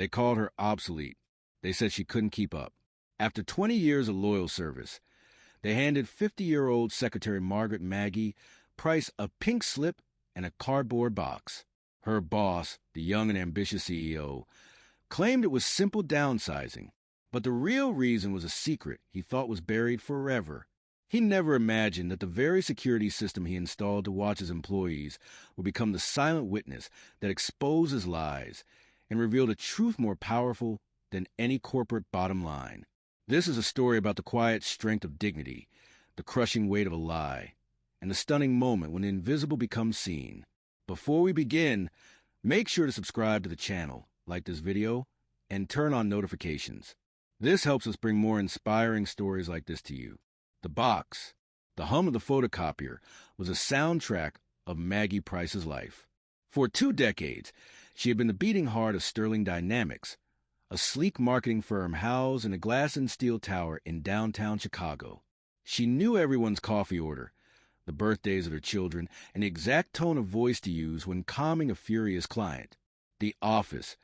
They called her obsolete. They said she couldn't keep up. After 20 years of loyal service, they handed 50-year-old Secretary Margaret Maggie Price a pink slip and a cardboard box. Her boss, the young and ambitious CEO, claimed it was simple downsizing, but the real reason was a secret he thought was buried forever. He never imagined that the very security system he installed to watch his employees would become the silent witness that exposed his lies and revealed a truth more powerful than any corporate bottom line. This is a story about the quiet strength of dignity, the crushing weight of a lie, and the stunning moment when the invisible becomes seen. Before we begin, make sure to subscribe to the channel, like this video, and turn on notifications. This helps us bring more inspiring stories like this to you. The box, the hum of the photocopier, was a soundtrack of Maggie Price's life. For 2 decades, she had been the beating heart of Sterling Dynamics, a sleek marketing firm housed in a glass and steel tower in downtown Chicago. She knew everyone's coffee order, the birthdays of their children, and the exact tone of voice to use when calming a furious client. The office,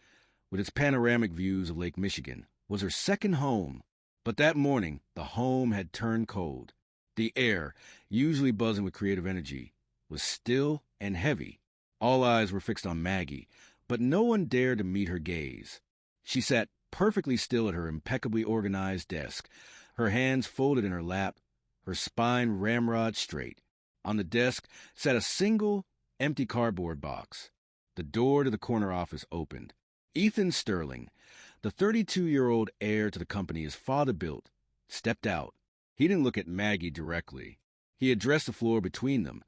with its panoramic views of Lake Michigan, was her second home. But that morning, the home had turned cold. The air, usually buzzing with creative energy, was still and heavy. All eyes were fixed on Maggie, but no one dared to meet her gaze. She sat perfectly still at her impeccably organized desk, her hands folded in her lap, her spine ramrod straight. On the desk sat a single, empty cardboard box. The door to the corner office opened. Ethan Sterling, the 32-year-old heir to the company his father built, stepped out. He didn't look at Maggie directly. He addressed the floor between them,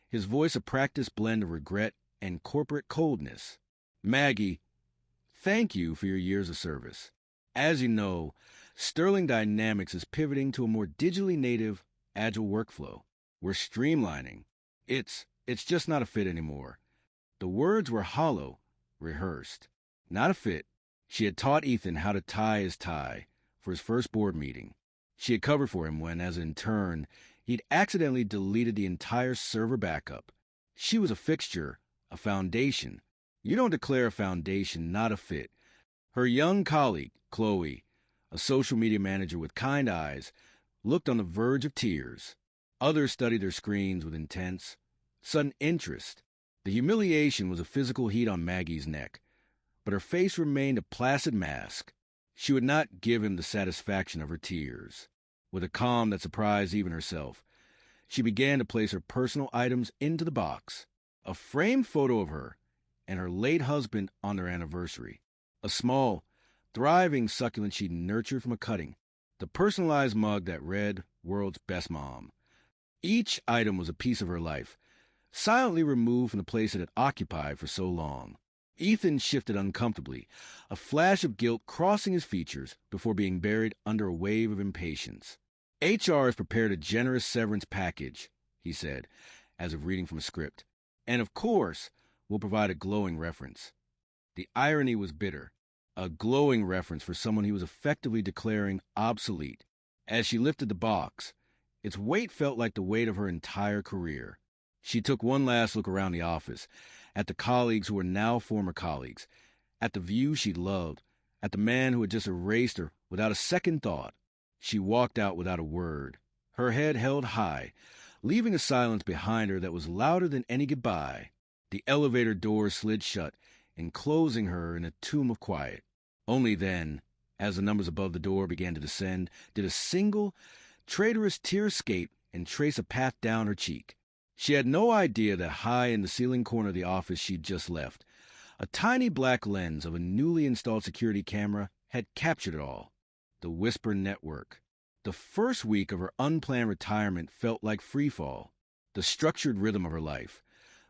his voice a practiced blend of regret and corporate coldness. Maggie, thank you for your years of service. As you know, Sterling Dynamics is pivoting to a more digitally native, agile workflow. We're streamlining. It's just not a fit anymore. The words were hollow, rehearsed. Not a fit. She had taught Ethan how to tie his tie for his first board meeting. She had covered for him when, as an intern, he'd accidentally deleted the entire server backup. She was a fixture, a foundation. You don't declare a foundation not a fit. Her young colleague, Chloe, a social media manager with kind eyes, looked on the verge of tears. Others studied their screens with intense, sudden interest. The humiliation was a physical heat on Maggie's neck, but her face remained a placid mask. She would not give him the satisfaction of her tears. With a calm that surprised even herself, she began to place her personal items into the box. A framed photo of her and her late husband on their anniversary. A small, thriving succulent she'd nurtured from a cutting. The personalized mug that read, "World's Best Mom." Each item was a piece of her life, silently removed from the place it had occupied for so long. Ethan shifted uncomfortably, a flash of guilt crossing his features before being buried under a wave of impatience. HR has prepared a generous severance package, he said, as if reading from a script. And of course, we'll provide a glowing reference. The irony was bitter. A glowing reference for someone he was effectively declaring obsolete. As she lifted the box, its weight felt like the weight of her entire career. She took one last look around the office, at the colleagues who were now former colleagues, at the view she loved, at the man who had just erased her without a second thought. She walked out without a word, her head held high, leaving a silence behind her that was louder than any goodbye. The elevator door slid shut, enclosing her in a tomb of quiet. Only then, as the numbers above the door began to descend, did a single, traitorous tear escape and trace a path down her cheek. She had no idea that high in the ceiling corner of the office she'd just left, a tiny black lens of a newly installed security camera had captured it all. The Whisper Network. The first week of her unplanned retirement felt like freefall. The structured rhythm of her life,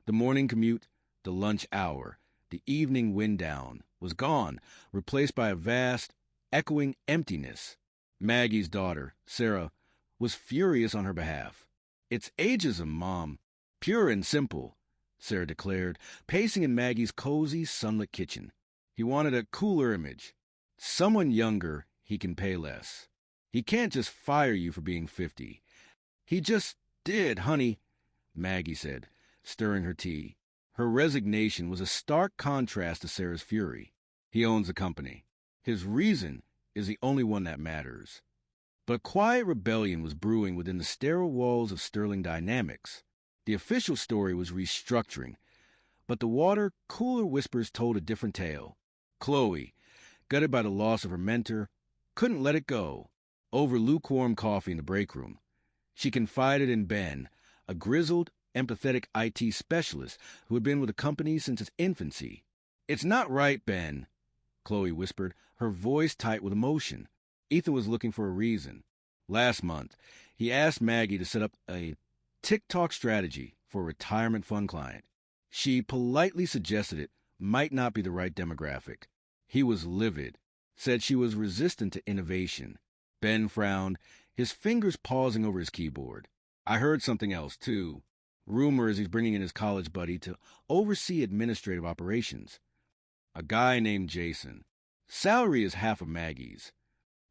the morning commute, the lunch hour, the evening wind down, was gone, replaced by a vast, echoing emptiness. Maggie's daughter, Sarah, was furious on her behalf. "It's ageism, Mom. Pure and simple," Sarah declared, pacing in Maggie's cozy, sunlit kitchen. He wanted a cooler image. Someone younger, he can pay less. He can't just fire you for being 50. He just did, honey, Maggie said, stirring her tea. Her resignation was a stark contrast to Sarah's fury. He owns the company. His reason is the only one that matters. But quiet rebellion was brewing within the sterile walls of Sterling Dynamics. The official story was restructuring, but the water-cooler whispers told a different tale. Chloe, gutted by the loss of her mentor, couldn't let it go. Over lukewarm coffee in the break room, she confided in Ben, a grizzled, empathetic IT specialist who had been with the company since its infancy. "It's not right, Ben," Chloe whispered, her voice tight with emotion. Ethan was looking for a reason. Last month, he asked Maggie to set up a TikTok strategy for a retirement fund client. She politely suggested it might not be the right demographic. He was livid, said she was resistant to innovation. Ben frowned, his fingers pausing over his keyboard. "I heard something else, too. Rumor is he's bringing in his college buddy to oversee administrative operations. A guy named Jason. Salary is half of Maggie's."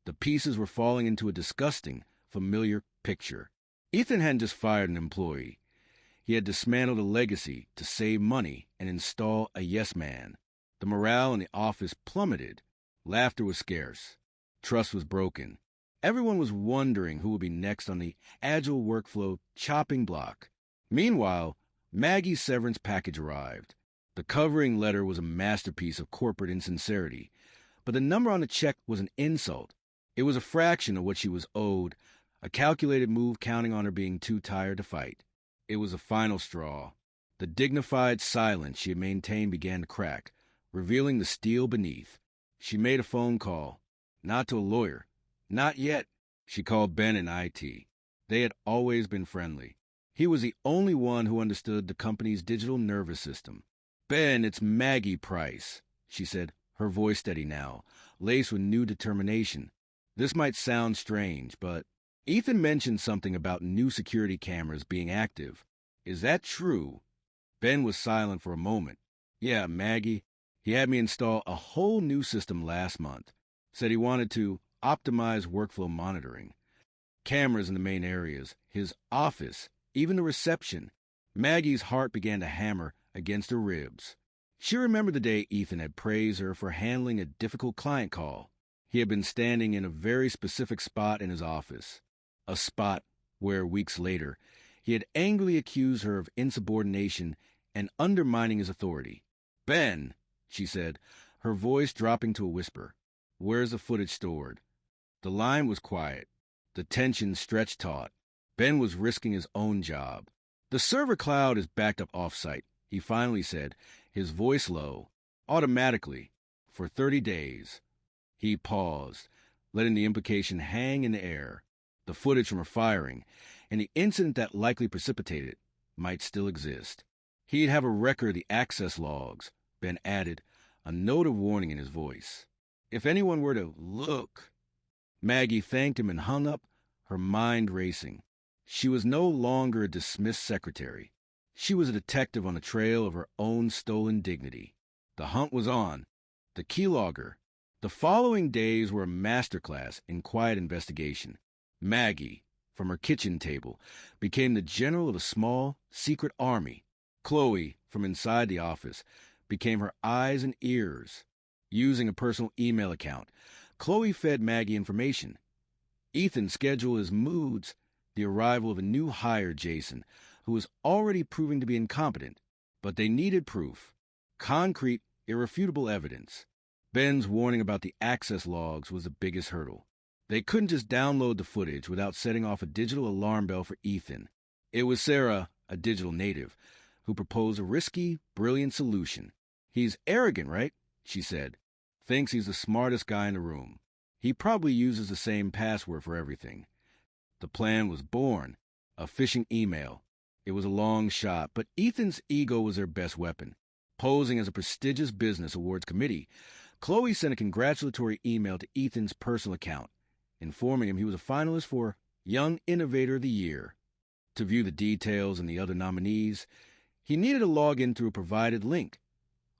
The pieces were falling into a disgusting, familiar picture. Ethan hadn't just fired an employee. He had dismantled a legacy to save money and install a yes man. The morale in the office plummeted. Laughter was scarce. Trust was broken. Everyone was wondering who would be next on the agile workflow chopping block. Meanwhile, Maggie's severance package arrived. The covering letter was a masterpiece of corporate insincerity, but the number on the check was an insult. It was a fraction of what she was owed, a calculated move counting on her being too tired to fight. It was a final straw. The dignified silence she had maintained began to crack, revealing the steel beneath. She made a phone call. Not to a lawyer. Not yet. She called Ben in IT. They had always been friendly. He was the only one who understood the company's digital nervous system. "Ben, it's Maggie Price," she said, her voice steady now, laced with new determination. This might sound strange, but Ethan mentioned something about new security cameras being active. "Is that true?" Ben was silent for a moment. "Yeah, Maggie. He had me install a whole new system last month. Said he wanted to optimize workflow monitoring. Cameras in the main areas, his office, even the reception." Maggie's heart began to hammer against her ribs. She remembered the day Ethan had praised her for handling a difficult client call. He had been standing in a very specific spot in his office, a spot where, weeks later, he had angrily accused her of insubordination and undermining his authority. "Ben," she said, her voice dropping to a whisper, "where's the footage stored?" The line was quiet. The tension stretched taut. Ben was risking his own job. "The server cloud is backed up off-site," he finally said, his voice low. "Automatically. For 30 days. He paused, letting the implication hang in the air. The footage from her firing, and the incident that likely precipitated it, might still exist. He'd have a record of the access logs, Ben added, a note of warning in his voice. If anyone were to look. Maggie thanked him and hung up, her mind racing. She was no longer a dismissed secretary. She was a detective on the trail of her own stolen dignity. The hunt was on. The keylogger. The following days were a masterclass in quiet investigation. Maggie, from her kitchen table, became the general of a small, secret army. Chloe, from inside the office, became her eyes and ears. Using a personal email account, Chloe fed Maggie information. Ethan scheduled his moods, the arrival of a new hire, Jason, who was already proving to be incompetent, but they needed proof. Concrete, irrefutable evidence. Ben's warning about the access logs was the biggest hurdle. They couldn't just download the footage without setting off a digital alarm bell for Ethan. It was Sarah, a digital native, who proposed a risky, brilliant solution. "He's arrogant, right?" she said. "Thinks he's the smartest guy in the room. He probably uses the same password for everything." The plan was born, a phishing email. It was a long shot, but Ethan's ego was their best weapon. Posing as a prestigious business awards committee, Chloe sent a congratulatory email to Ethan's personal account, informing him he was a finalist for Young Innovator of the Year. To view the details and the other nominees, he needed to log in through a provided link,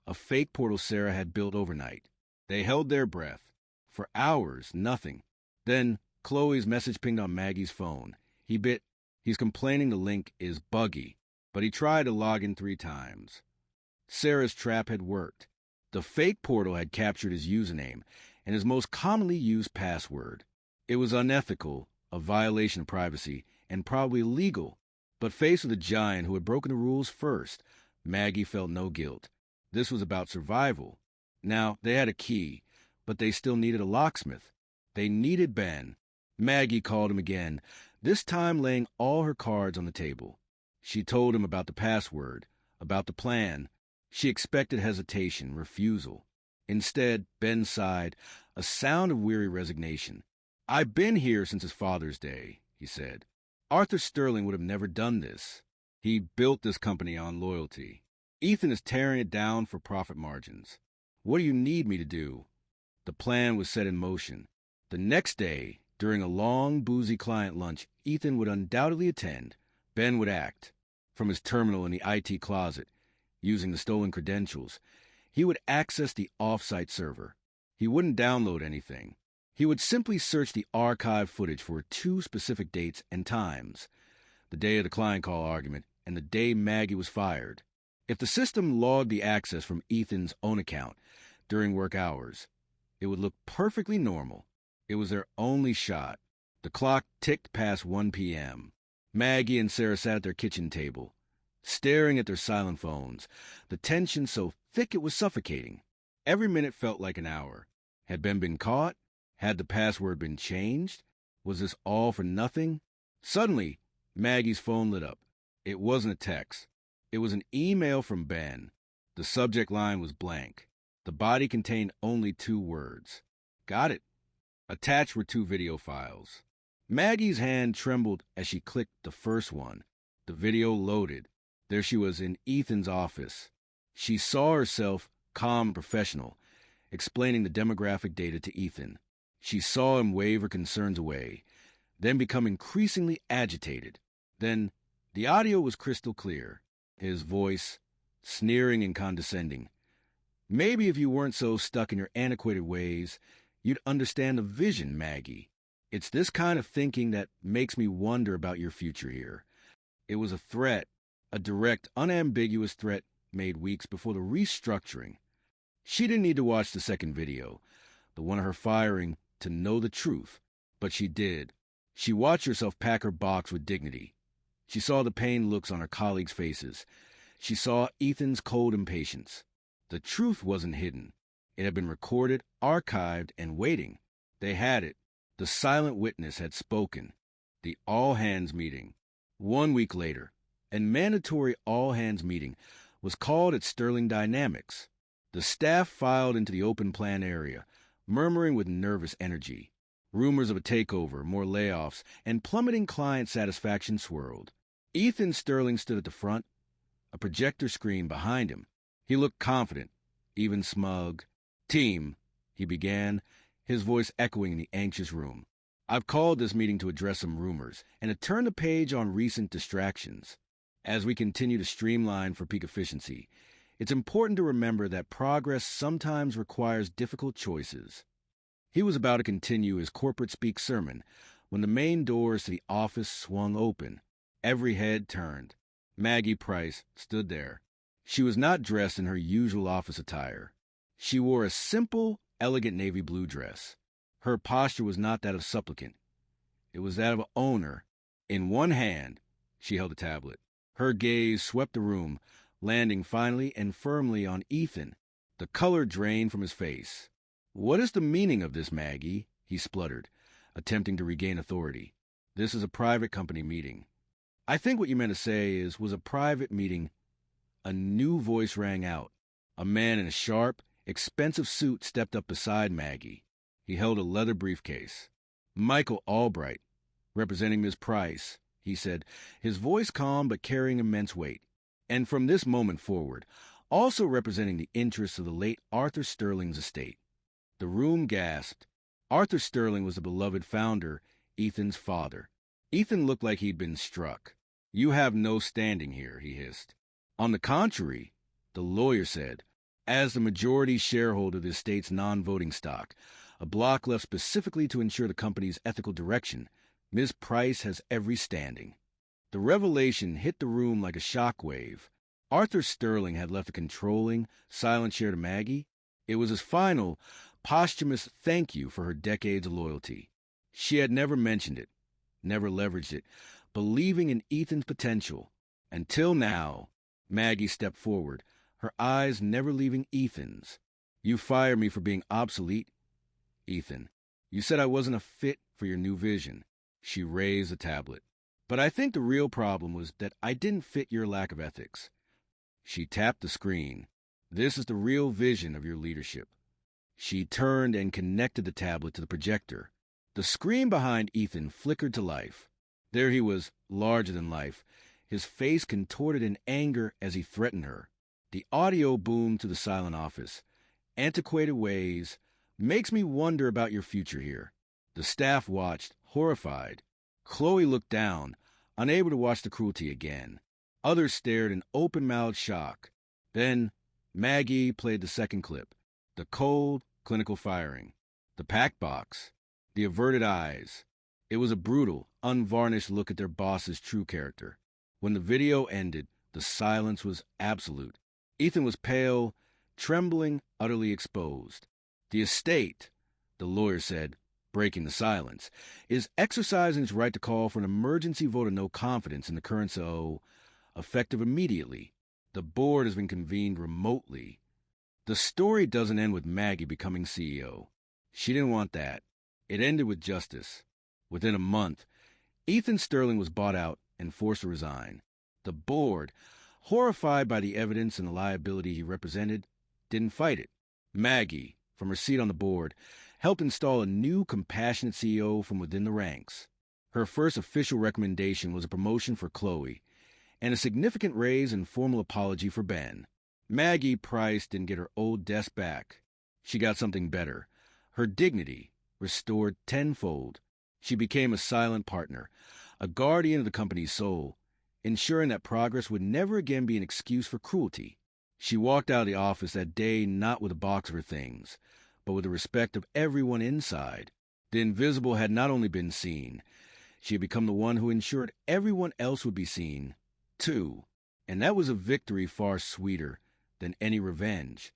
a fake portal Sarah had built overnight. They held their breath. For hours, nothing. Then Chloe's message pinged on Maggie's phone. He's complaining the link is buggy, but he tried to log in 3 times. Sarah's trap had worked. The fake portal had captured his username and his most commonly used password. It was unethical, a violation of privacy, and probably illegal. But faced with a giant who had broken the rules first, Maggie felt no guilt. This was about survival. Now, they had a key, but they still needed a locksmith. They needed Ben. Maggie called him again, this time laying all her cards on the table. She told him about the password, about the plan. She expected hesitation, refusal. Instead, Ben sighed, a sound of weary resignation. I've been here since his Father's Day, he said. Arthur Sterling would have never done this. He built this company on loyalty. Ethan is tearing it down for profit margins. What do you need me to do? The plan was set in motion. The next day, during a long, boozy client lunch Ethan would undoubtedly attend, Ben would act. From his terminal in the IT closet, using the stolen credentials, he would access the off-site server. He wouldn't download anything. He would simply search the archive footage for 2 specific dates and times, the day of the client call argument and the day Maggie was fired. If the system logged the access from Ethan's own account during work hours, it would look perfectly normal. It was their only shot. The clock ticked past 1 p.m. Maggie and Sarah sat at their kitchen table, staring at their silent phones, the tension so thick it was suffocating. Every minute felt like an hour. Had Ben been caught? Had the password been changed? Was this all for nothing? Suddenly, Maggie's phone lit up. It wasn't a text. It was an email from Ben. The subject line was blank. The body contained only 2 words. Got it. Attached were 2 video files. Maggie's hand trembled as she clicked the first one. The video loaded. There she was in Ethan's office. She saw herself, calm and professional, explaining the demographic data to Ethan. She saw him wave her concerns away, then become increasingly agitated. Then, the audio was crystal clear, his voice sneering and condescending. Maybe if you weren't so stuck in your antiquated ways, you'd understand the vision, Maggie. It's this kind of thinking that makes me wonder about your future here. It was a threat, a direct, unambiguous threat made weeks before the restructuring. She didn't need to watch the second video, the one of her firing, to know the truth, but she did. She watched herself pack her box with dignity. She saw the pained looks on her colleagues' faces. She saw Ethan's cold impatience. The truth wasn't hidden. It had been recorded, archived, and waiting. They had it. The silent witness had spoken. The all-hands meeting. 1 week later, a mandatory all-hands meeting was called at Sterling Dynamics. The staff filed into the open plan area, murmuring with nervous energy. Rumors of a takeover, more layoffs, and plummeting client satisfaction swirled. Ethan Sterling stood at the front, a projector screen behind him. He looked confident, even smug. Team, he began, his voice echoing in the anxious room. I've called this meeting to address some rumors and to turn the page on recent distractions. As we continue to streamline for peak efficiency, it's important to remember that progress sometimes requires difficult choices. He was about to continue his corporate speak sermon when the main doors to the office swung open. Every head turned. Maggie Price stood there. She was not dressed in her usual office attire. She wore a simple, elegant navy blue dress. Her posture was not that of supplicant. It was that of an owner. In one hand, she held a tablet. Her gaze swept the room, landing finally and firmly on Ethan. The color drained from his face. What is the meaning of this, Maggie? He spluttered, attempting to regain authority. This is a private company meeting. I think what you meant to say was a private meeting. A new voice rang out. A man in a sharp, expensive suit stepped up beside Maggie. He held a leather briefcase. Michael Albright, representing Ms. Price, he said, his voice calm but carrying immense weight. And from this moment forward, also representing the interests of the late Arthur Sterling's estate. The room gasped. Arthur Sterling was the beloved founder, Ethan's father. Ethan looked like he'd been struck. You have no standing here, he hissed. On the contrary, the lawyer said, as the majority shareholder of the estate's non-voting stock, a block left specifically to ensure the company's ethical direction, Ms. Price has every standing. The revelation hit the room like a shockwave. Arthur Sterling had left a controlling, silent share to Maggie. It was his final, posthumous thank you for her decades of loyalty. She had never mentioned it, never leveraged it, believing in Ethan's potential. Until now, Maggie stepped forward, her eyes never leaving Ethan's. You fired me for being obsolete, Ethan. You said I wasn't a fit for your new vision. She raised the tablet. But I think the real problem was that I didn't fit your lack of ethics. She tapped the screen. This is the real vision of your leadership. She turned and connected the tablet to the projector. The screen behind Ethan flickered to life. There he was, larger than life, his face contorted in anger as he threatened her. The audio boomed to the silent office. Antiquated ways. Makes me wonder about your future here. The staff watched, horrified. Chloe looked down, unable to watch the cruelty again. Others stared in open-mouthed shock. Then Maggie played the second clip. The cold, clinical firing. The packed box. The averted eyes. It was a brutal, unvarnished look at their boss's true character. When the video ended, the silence was absolute. Ethan was pale, trembling, utterly exposed. The estate, the lawyer said, breaking the silence, is exercising its right to call for an emergency vote of no confidence in the current CEO, effective immediately. The board has been convened remotely. The story doesn't end with Maggie becoming CEO. She didn't want that. It ended with justice. Within a month, Ethan Sterling was bought out and forced to resign. The board, horrified by the evidence and the liability he represented, didn't fight it. Maggie, from her seat on the board, helped install a new, compassionate CEO from within the ranks. Her first official recommendation was a promotion for Chloe and a significant raise and formal apology for Ben. Maggie Price didn't get her old desk back. She got something better. Her dignity, restored tenfold. She became a silent partner, a guardian of the company's soul, ensuring that progress would never again be an excuse for cruelty. She walked out of the office that day not with a box of her things, but with the respect of everyone inside. The invisible had not only been seen, she had become the one who ensured everyone else would be seen, too. And that was a victory far sweeter than any revenge.